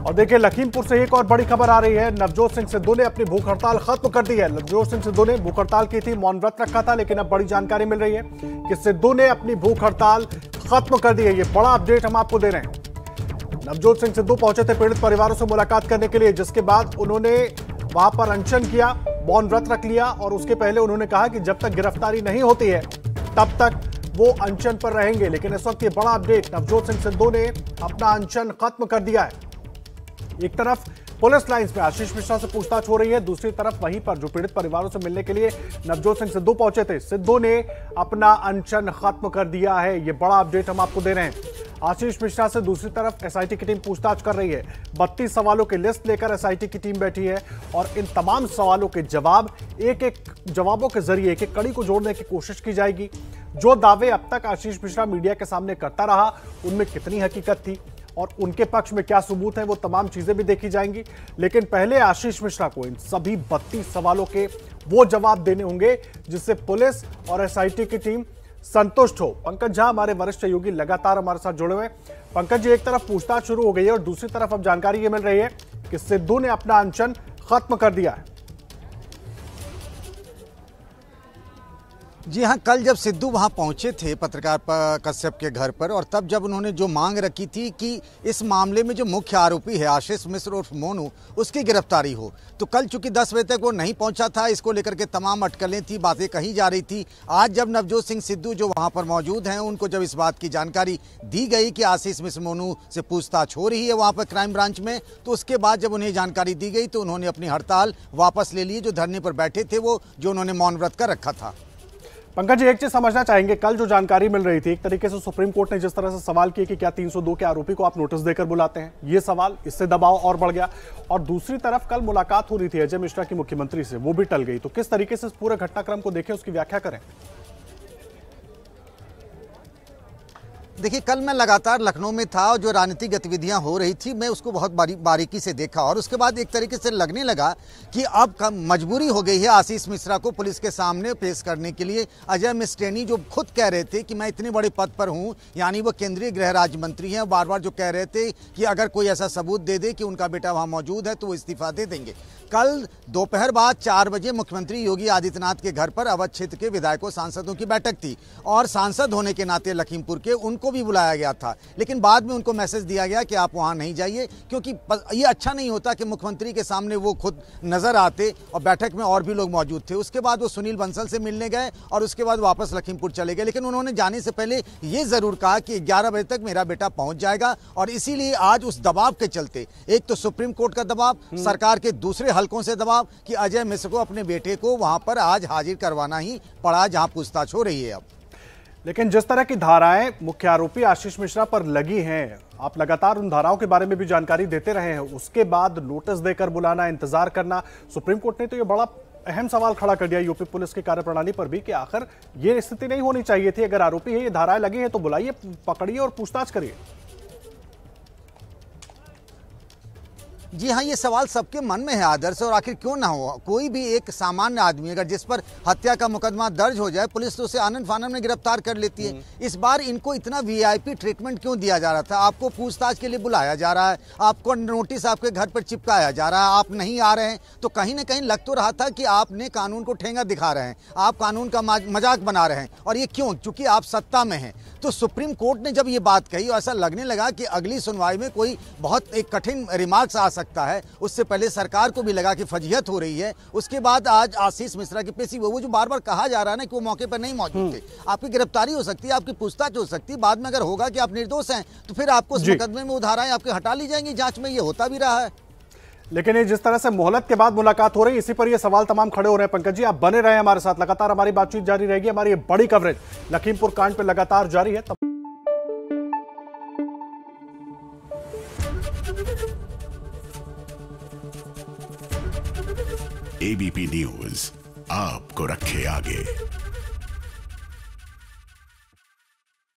और देखिए लखीमपुर से एक और बड़ी खबर आ रही है। नवजोत सिंह सिद्धू ने अपनी भूख हड़ताल खत्म कर दी है। नवजोत सिंह सिद्धू ने भूख हड़ताल की थी, मौन व्रत रखा था, लेकिन अब बड़ी जानकारी मिल रही है कि सिद्धू ने अपनी भूख हड़ताल खत्म कर दी है। ये बड़ा अपडेट हम आपको दे रहे हैं। नवजोत सिंह सिद्धू पहुंचे थे पीड़ित परिवारों से मुलाकात करने के लिए, जिसके बाद उन्होंने वहां पर अनशन किया, मौन व्रत रख लिया और उसके पहले उन्होंने कहा कि जब तक गिरफ्तारी नहीं होती है तब तक वो अनशन पर रहेंगे। लेकिन इस वक्त ये बड़ा अपडेट, नवजोत सिंह सिद्धू ने अपना अनशन खत्म कर दिया है। एक तरफ पुलिस लाइंस में आशीष मिश्रा से पूछताछ हो रही है, दूसरी तरफ वहीं पर जो पीड़ित परिवारों से मिलने के लिए नवजोत सिंह सिद्धू पहुंचे थे, सिद्धू ने अपना अनशन खत्म कर दिया है। ये बड़ा अपडेट हम आपको दे रहे हैं। आशीष मिश्रा से दूसरी तरफ एसआईटी की टीम पूछताछ कर रही है। 32 सवालों की लिस्ट लेकर एसआईटी की टीम बैठी है और इन तमाम सवालों के जवाब एक एक जवाबों के जरिए एक एक कड़ी को जोड़ने की कोशिश की जाएगी। जो दावे अब तक आशीष मिश्रा मीडिया के सामने करता रहा, उनमें कितनी हकीकत थी और उनके पक्ष में क्या सबूत है, वो तमाम चीजें भी देखी जाएंगी। लेकिन पहले आशीष मिश्रा को इन सभी 32 सवालों के वो जवाब देने होंगे जिससे पुलिस और एसआईटी की टीम संतुष्ट हो। पंकज झा हमारे वरिष्ठ सहयोगी लगातार हमारे साथ जुड़े हुए। पंकज जी, एक तरफ पूछताछ शुरू हो गई है और दूसरी तरफ अब जानकारी ये मिल रही है कि सिद्धू ने अपना अनशन खत्म कर दिया है। जी हाँ, कल जब सिद्धू वहाँ पहुँचे थे पत्रकार कश्यप के घर पर, और तब जब उन्होंने जो मांग रखी थी कि इस मामले में जो मुख्य आरोपी है आशीष मिश्र उर्फ मोनू, उसकी गिरफ्तारी हो, तो कल चूंकि 10 बजे तक वो नहीं पहुंचा था, इसको लेकर के तमाम अटकलें थी, बातें कही जा रही थी। आज जब नवजोत सिंह सिद्धू जो वहाँ पर मौजूद हैं, उनको जब इस बात की जानकारी दी गई कि आशीष मिश्र मोनू से पूछताछ हो रही है वहाँ पर क्राइम ब्रांच में, तो उसके बाद जब उन्हें जानकारी दी गई तो उन्होंने अपनी हड़ताल वापस ले ली। जो धरने पर बैठे थे वो, जो उन्होंने मौन व्रत कर रखा था। पंकज जी, एक चीज समझना चाहेंगे, कल जो जानकारी मिल रही थी, एक तरीके से सुप्रीम कोर्ट ने जिस तरह से सवाल किए कि क्या 302 के आरोपी को आप नोटिस देकर बुलाते हैं, ये सवाल, इससे दबाव और बढ़ गया। और दूसरी तरफ कल मुलाकात हो रही थी अजय मिश्रा की मुख्यमंत्री से, वो भी टल गई। तो किस तरीके से इस पूरे घटनाक्रम को देखें, उसकी व्याख्या करें। देखिए, कल मैं लगातार लखनऊ में था और जो राजनीतिक गतिविधियां हो रही थी, मैं उसको बहुत बारीकी से देखा और उसके बाद एक तरीके से लगने लगा कि अब मजबूरी हो गई है आशीष मिश्रा को पुलिस के सामने पेश करने के लिए। अजय मिस्ट्रेनी जो खुद कह रहे थे कि मैं इतने बड़े पद पर हूं, यानी वो केंद्रीय गृह राज्य मंत्री हैं, बार बार जो कह रहे थे कि अगर कोई ऐसा सबूत दे दे कि उनका बेटा वहाँ मौजूद है तो वो इस्तीफा दे देंगे। कल दोपहर बाद 4 बजे मुख्यमंत्री योगी आदित्यनाथ के घर पर अवध क्षेत्र के विधायकों सांसदों की बैठक थी और सांसद होने के नाते लखीमपुर के उनको भी बुलाया गया था। लेकिन बाद में उनको मैसेज दिया गया कि आप वहां नहीं जाइए, क्योंकि ये अच्छा नहीं होता कि मुख्यमंत्री के सामने वो खुद नजर आते और बैठक में और भी लोग मौजूद थे। उसके बाद वो सुनील बंसल से मिलने गए और उसके बाद वापस लखीमपुर चले गए। लेकिन उन्होंने जाने से पहले ये जरूर कहा कि 11 बजे तक मेरा बेटा पहुंच जाएगा। और इसीलिए आज उस दबाव के चलते, एक तो सुप्रीम कोर्ट का दबाव, सरकार के दूसरे हलकों से दबाव कि अजय मिश्र को अपने बेटे को वहां पर आज हाजिर करवाना ही पड़ा जहां पूछताछ हो रही है। अब लेकिन जिस तरह की धाराएं मुख्य आरोपी आशीष मिश्रा पर लगी हैं, आप लगातार उन धाराओं के बारे में भी जानकारी देते रहे हैं, उसके बाद नोटिस देकर बुलाना, इंतजार करना, सुप्रीम कोर्ट ने तो ये बड़ा अहम सवाल खड़ा कर दिया यूपी पुलिस की कार्यप्रणाली पर भी कि आखिर ये स्थिति नहीं होनी चाहिए थी। अगर आरोपी है, ये धाराएं लगी हैं तो बुलाइए, पकड़िए और पूछताछ करिए। जी हाँ, ये सवाल सबके मन में है आदर्श, और आखिर क्यों ना हो। कोई भी एक सामान्य आदमी अगर जिस पर हत्या का मुकदमा दर्ज हो जाए, पुलिस तो उसे आनन फानन में गिरफ्तार कर लेती है। इस बार इनको इतना वीआईपी ट्रीटमेंट क्यों दिया जा रहा था? आपको पूछताछ के लिए बुलाया जा रहा है, आपको नोटिस आपके घर पर चिपकाया जा रहा है, आप नहीं आ रहे हैं, तो कहीं ना कहीं लग तो रहा था कि आपने कानून को ठेंगा दिखा रहे हैं, आप कानून का मजाक बना रहे हैं। और ये क्यों? चूंकि आप सत्ता में हैं। तो सुप्रीम कोर्ट ने जब ये बात कही, ऐसा लगने लगा कि अगली सुनवाई में कोई बहुत एक कठिन रिमार्क्स आ सकता है। उससे पहले सरकार को भी लगा कि फजीहत हो रही है। उसके बाद आज आशीष मिश्रा की पेशी, वो जो बार बार कहा जा रहा है ना कि वो मौके पर नहीं मौजूद थे। आपकी गिरफ्तारी हो सकती है, आपकी पूछताछ हो सकती है, बाद में अगर होगा कि आप निर्दोष हैं तो फिर आपको उस मुकदमे में वो धाराएं आपके हटा ली जाएंगी। जांच में ये होता भी रहा है। लेकिन ये जिस तरह से मोहलत के बाद मुलाकात हो रही है, इसी पर ये सवाल तमाम खड़े हो रहे हैं। पंकज जी, आप बने रहे हमारे साथ, लगातार हमारी बातचीत जारी रहेगी। हमारी ये बड़ी कवरेज लखीमपुर कांड पर लगातार जारी है। एबीपी न्यूज आपको रखे आगे।